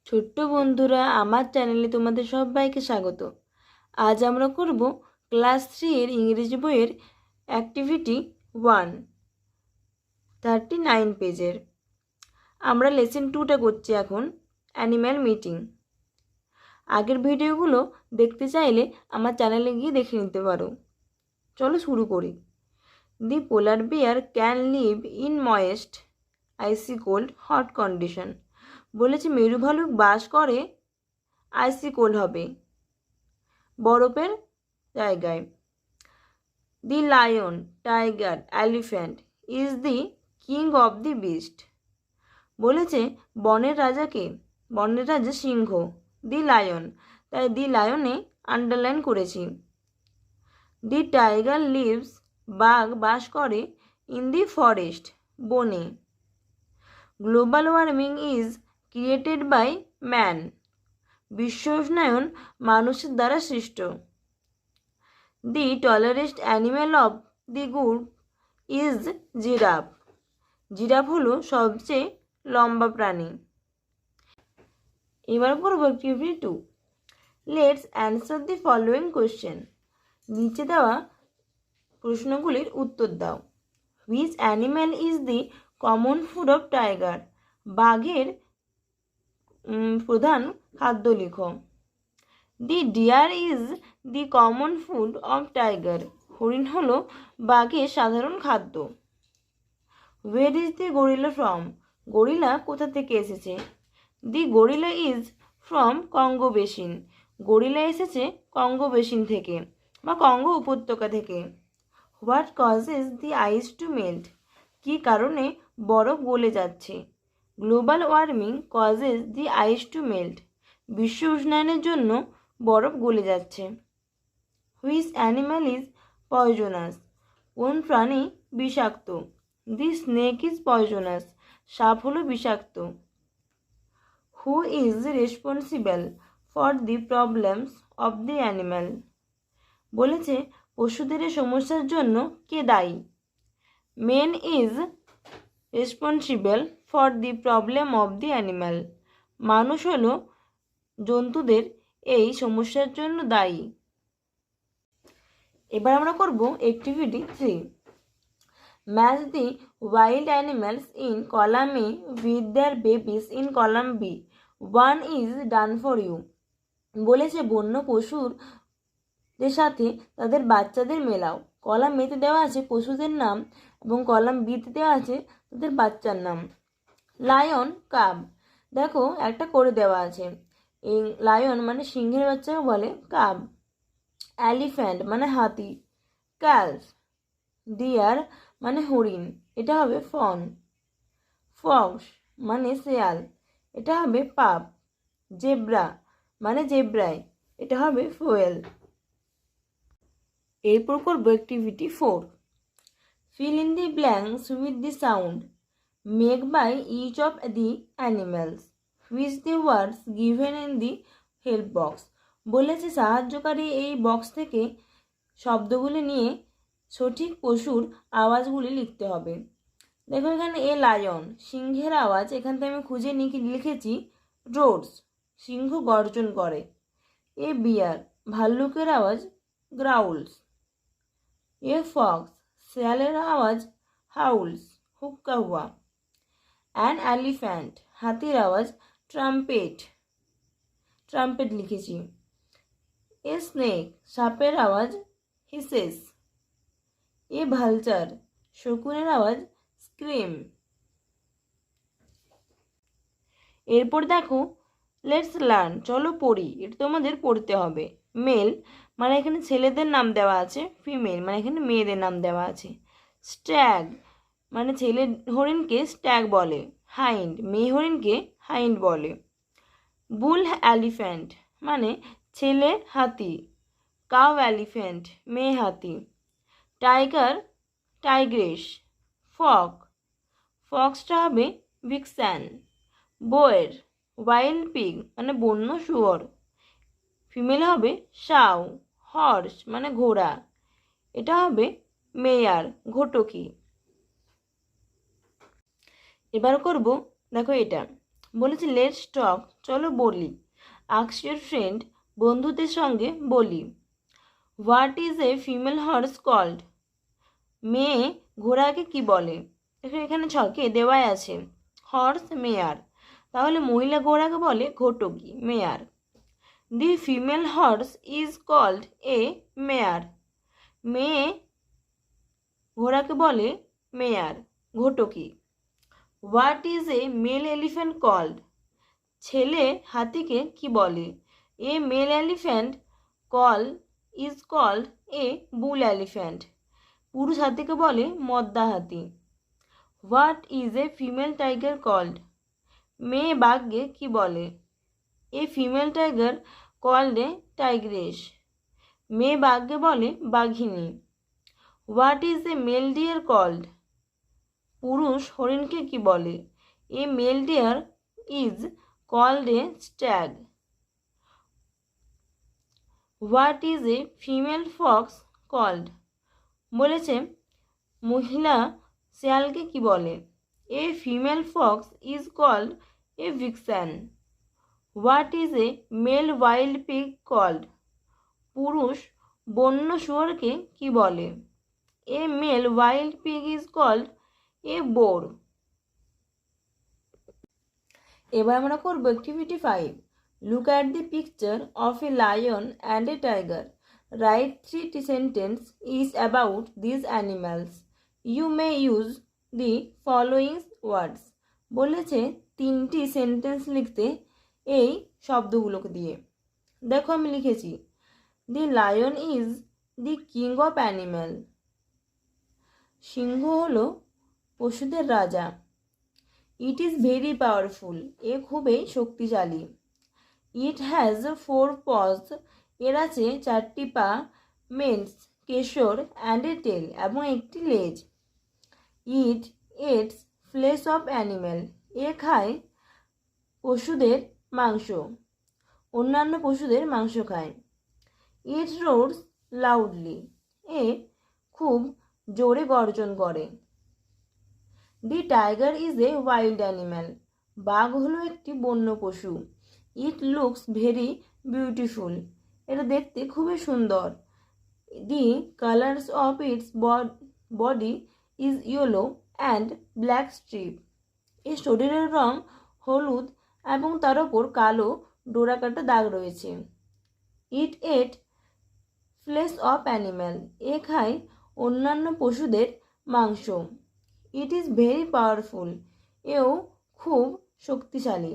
ছোট্ট বন্ধুরা, আমার চ্যানেলে তোমাদের সবাইকে স্বাগত। আজ আমরা করব ক্লাস 3 এর ইংরেজি বইয়ের অ্যাক্টিভিটি 1, 39 পেজের। আমরা লেসন 2টা করছি এখন, অ্যানিম্যাল মিটিং। আগের ভিডিওগুলো দেখতে চাইলে আমার চ্যানেলে গিয়ে দেখে নিতে পারো। চলো শুরু করি। The polar bear can live in moist, icy cold, hot condition. বলেছে মেরু ভালুক বাস করে আইসি কোল্ড হবে, বরফের জায়গায়। The lion, tiger, elephant is the king of the beast. বলেছে বনের রাজাকে, বনের রাজা সিংহ। দি লায়ন, তাই দি লায়নে আন্ডারলাইন করেছি। দি টাইগার লিভস, বাঘ বাস করে ইন দি ফরেস্ট, বনে। Global warming is created by man. বিশ্ব উষ্ণায়ন মানুষের দ্বারা সৃষ্ট। The tallest animal of the group is giraffe. Giraffe হলো সবচেয়ে লম্বা প্রাণী। এবার পড়ব activity 2। Let's answer the following question. নিচে দেওয়া প্রশ্নগুলির উত্তর দাও। Which animal is the common food of tiger. বাঘের প্রধান খাদ্য লিখো। The deer is the common food of tiger. হরিণ হলো বাঘের সাধারণ খাদ্য। Where is the gorilla from. Gorilla কোথা থেকে এসেছে। The gorilla is from Congo basin. Gorilla এসেছে কঙ্গো বেসিন থেকে বা কঙ্গো উপত্যকা থেকে। What causes the ice to melt. কী কারণে বরফ গলে যাচ্ছে। Global warming causes the ice to melt. বিশ্ব উষ্ণায়নের জন্য বরফ গলে যাচ্ছে। Which animal is poisonous. কোন প্রাণী বিষাক্ত। The snake is poisonous. সাপ হলো বিষাক্ত। Who is responsible for the problems of the animal. বলেছে পশুদের সমস্যার জন্য কে দায়ী। Man is responsible for the problem of the animal. মানুষ হলো জন্তুদের এই সমস্যার জন্য দায়ী। এবার আমরা করব activity 3। Match the wild animals in column A with their babies in column B. 1 is done for you. বলেছে বন্য পশুদের সাথে তাদের বাচ্চাদের মেলাও। কলাম এতে দেওয়া আছে পশুদের নাম এবং কলাম বিতে দেওয়া আছে তাদের বাচ্চার নাম। লায়ন, কাব। দেখো একটা করে দেওয়া আছে। এই লায়ন মানে সিংহের বাচ্চাকে বলে কাব। এলিফ্যান্ট মানে হাতি। ক্যালস। ডিয়ার মানে হরিণ, এটা হবে ফন। ফক্স মানে শেয়াল, এটা হবে পাপ। জেব্রা মানে জেব্রাই, এটা হবে ফোয়েল। এরপর করব activity 4। Fill in the blanks with the sound make by each of the animals which the words given in the help box. বলেছে সাহায্যকারী এই বক্স থেকে শব্দগুলি নিয়ে সঠিক পশুর আওয়াজগুলি লিখতে হবে। দেখো এখানে এ লায়ন, সিংহের আওয়াজ এখান থেকে আমি খুঁজে লিখেছি রোডস, সিংহ গর্জন করে। এ বিয়ার, ভাল্লুকের আওয়াজ গ্রাউলস। এ ফক্স, শেয়ালের আওয়াজ হাউলস, হুক্কা হুয়া। অ্যান এলিফ্যান্ট, হাতির আওয়াজ ট্রাম্পেট, ট্রাম্পেট লিখেছি। এ স্নেক, সাপের আওয়াজ হিসেস। এ ভালচার, শকুনের আওয়াজ স্ক্রিম। এরপর দেখো লেটস লার্ন, চলো পড়ি। এটা তোমাদের পড়তে হবে। মেল মানে এখানে ছেলেদের নাম দেওয়া আছে, ফিমেল মানে এখানে মেয়েদের নাম দেওয়া আছে। স্ট্যাগ মানে ছেলে হরিণকে স্ট্যাগ বলে। হাইন্ড মেয়ে হরিণকে হাইন্ড বলে। বুল এলিফ্যান্ট মানে ছেলে হাতি। কাউ এলিফ্যান্ট মেয়ে হাতি। Tiger tigress. ফক, ফক্সটা হবে ভিক্সান। বোয়ের ওয়াইল্ড পিগ মানে বন্য শুয়োর, ফিমেল হবে সাউ। হর্স মানে ঘোড়া, এটা হবে মেয়ার, ঘোটকি। এবার করব দেখো এটা বলেছে লেটস টক, চলো বলি। আস্ক ইউর ফ্রেন্ড, বন্ধুদের সঙ্গে বলি। What is a female horse called? মেয়ে ঘোড়াকে কি বলে? এখানে ছকে দেওয়াই আছে হর্স মেয়ার, তাহলে মহিলা ঘোড়াকে বলে ঘোটকি, mare. The female horse is called a mare, মেয়ে ঘোড়াকে বলে মেয়ার, ঘোটকি। What is a male elephant called? ছেলে হাতিকে কি বলে? A male elephant is called a bull elephant, পুরুষ হাতিকে বলে মদ্দা হাতি। What is a female tiger called? মেয়ে বাঘকে কি বলে? A female tiger called a tigress, মেয়ে বাঘকে বলে বাঘিনী। What is a male deer called? পুরুষ হরিণকে কি বলে? A male deer is called a stag. What is a female fox called? বলেছে মহিলা শেয়ালকে কি বলে? A female fox is called a vixen. What is a male wild pig called? পুরুষ বন্য শুয়োরকে কি বলে? A male wild pig is called a boar. এবার আমরা করব activity 5। Look at the picture of a lion and a tiger. Write 3 sentence is about this animals. You may use the following words. বলেছে 3টি sentence লিখতে এই শব্দগুলোকে দিয়ে। দেখো আমি লিখেছি the lion is the king of animal, সিংহ হলো পশুদের রাজা। ইট ইজ ভেরি পাওয়ারফুল, এ খুবই শক্তিশালী। ইট হ্যাজ 4 paws, এর আছে 4টি পা, মেন্স কেশর অ্যান্ড এ টেল, এবং একটি লেজ। ইট এটস ফ্লেশ অফ অ্যানিম্যাল, এ খায় পশুদের মাংস, অন্যান্য পশুদের মাংস খায়। ইট রোডস লাউডলি, এ খুব জোরে গর্জন করে। The tiger is a wild animal, বাঘ হলো একটি বন্য পশু। ইট লুকস ভেরি বিউটিফুল, এটা দেখতে খুবই সুন্দর। The colours of its body is yellow and black stripe, এর শরীরের রং হলুদ এবং তার ওপর কালো ডোরাকাটা দাগ রয়েছে। ইট এট ফ্লেশ অফ অ্যানিম্যাল, এ খায় অন্যান্য পশুদের মাংস। ইট ইজ ভেরি পাওয়ারফুল, এও খুব শক্তিশালী।